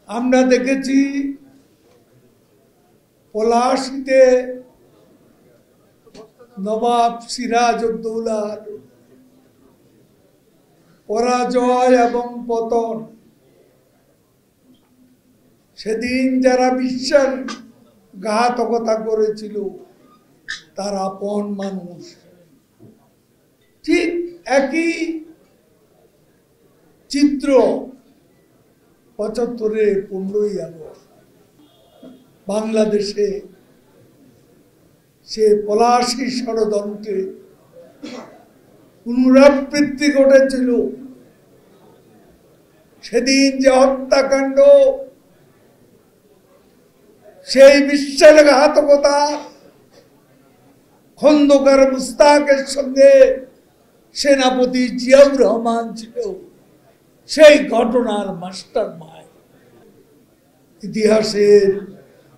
আমরা দেখেছি পলাশীতে নবাব সিরাজউদ্দৌলার পরাজয় এবং পতন। সেদিন যারা বিশ্বাসঘাতকতা করেছিল তার আপন মানুষ। ঠিক একই চিত্র ৭৫-এর ১৫ই আগস্ট বাংলাদেশে সে পলাশী ষড়যন্ত্রে পুনরাবৃত্তি ঘটেছিল। সেদিন যে হত্যাকাণ্ড, সেই বিশ্বাসঘাতকতা খন্দকার মুস্তাকের সঙ্গে সেনাপতি জিয়াউর রহমান ছিল সেই ঘটনার মাস্টার মাইন্ড। ইতিহাসের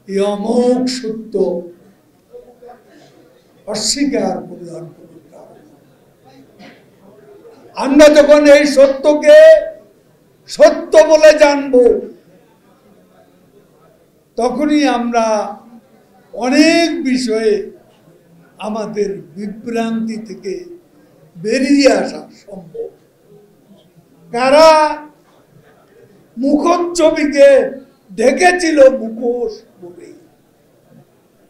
এই অমোঘ সত্য অস্বীকার করার কোনো কারণ। আমরা যখন এই সত্যকে সত্য বলে জানব, তখনই আমরা অনেক বিষয়ে আমাদের বিভ্রান্তি থেকে বেরিয়ে আসা সম্ভব। কারা মুখচ্ছবিকে ঢেকেছিল মুখোশ বলে,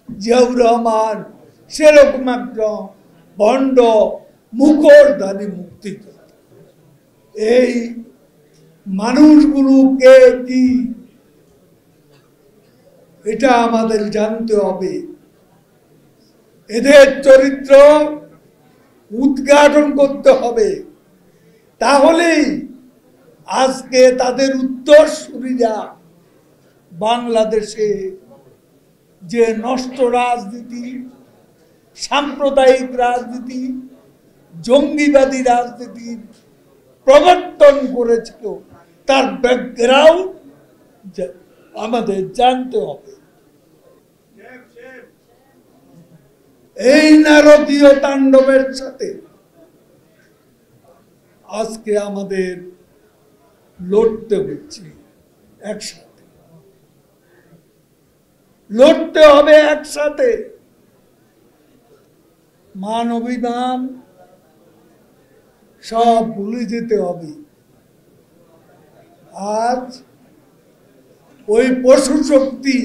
জিয়াউর রহমান সেরকম একজন ভণ্ড মুখোশধারী মুক্তিযোদ্ধা। এই মানুষগুলোকে কি, এটা আমাদের জানতে হবে। এদের চরিত্র উদ্ঘাটন করতে হবে, তাহলেই আজকে তাদের উত্তরসূরিরা বাংলাদেশে যে নষ্ট রাজনীতি, সাম্প্রদায়িক রাজনীতি, জঙ্গিবাদী রাজনীতির প্রবর্তন করেছিল, তার ব্যাকগ্রাউন্ড আমাদের জানতে হবে। এই নারকীয় তাণ্ডবের সাথে আজকে আমাদের লড়তে হচ্ছে, একসাথে লড়তে হবে, একসাথে। মান অভিমান সব ভুলে যেতে হবে। আজ ওই পশু শক্তি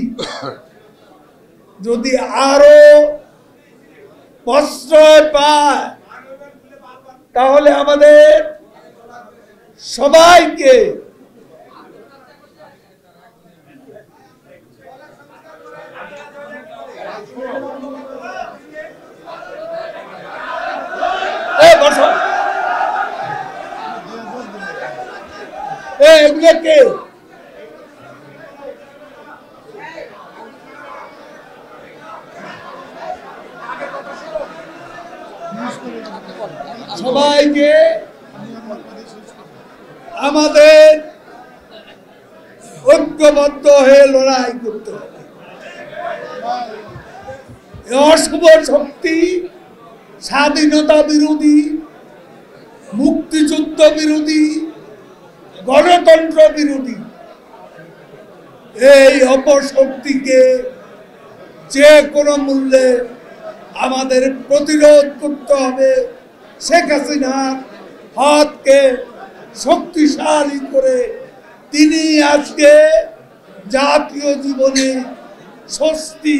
যদি আরো প্রশ্রয় পায়, তাহলে আমাদের সবাইকে এগুলোকে সবাইকে আমাদের ঐক্যবদ্ধ হয়ে লড়াই করতে হবে। অশুভ শক্তি, স্বাধীনতা বিরোধী, মুক্তিযুদ্ধ বিরোধী, গণতন্ত্র বিরোধী এই অপশক্তিকে যে কোনো মূল্যে আমাদের প্রতিরোধ করতে হবে। শেখ হাসিনার হাতকে শক্তিশালী করে তিনি আজকে জাতীয় জীবনে স্বস্তি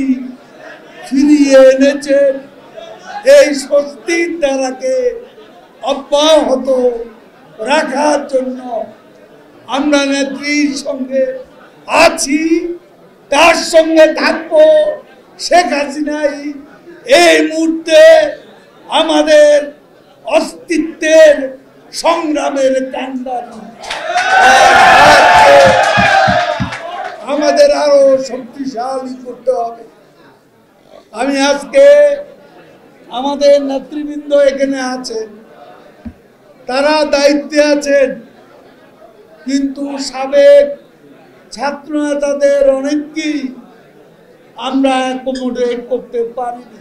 ফিরিয়ে এনেছেন। এই স্বস্তির ধারাকে অব্যাহত রাখার জন্য আমরা নেত্রীর সঙ্গে আছি, তার সঙ্গে থাকবো। শেখ হাসিনাই এই মুহূর্তে আমাদের অস্তিত্বের সংগ্রামের কান্ডারি। আমাদের আরো শক্তিশালী করতে হবে। আমি আজকে আমাদের নেতৃবৃন্দ এখানে আছেন, তারা দায়িত্বে আছেন, কিন্তু সাবেক ছাত্র নেতাদের অনেককেই আমরা অ্যাকোমোডেট করতে পারিনি।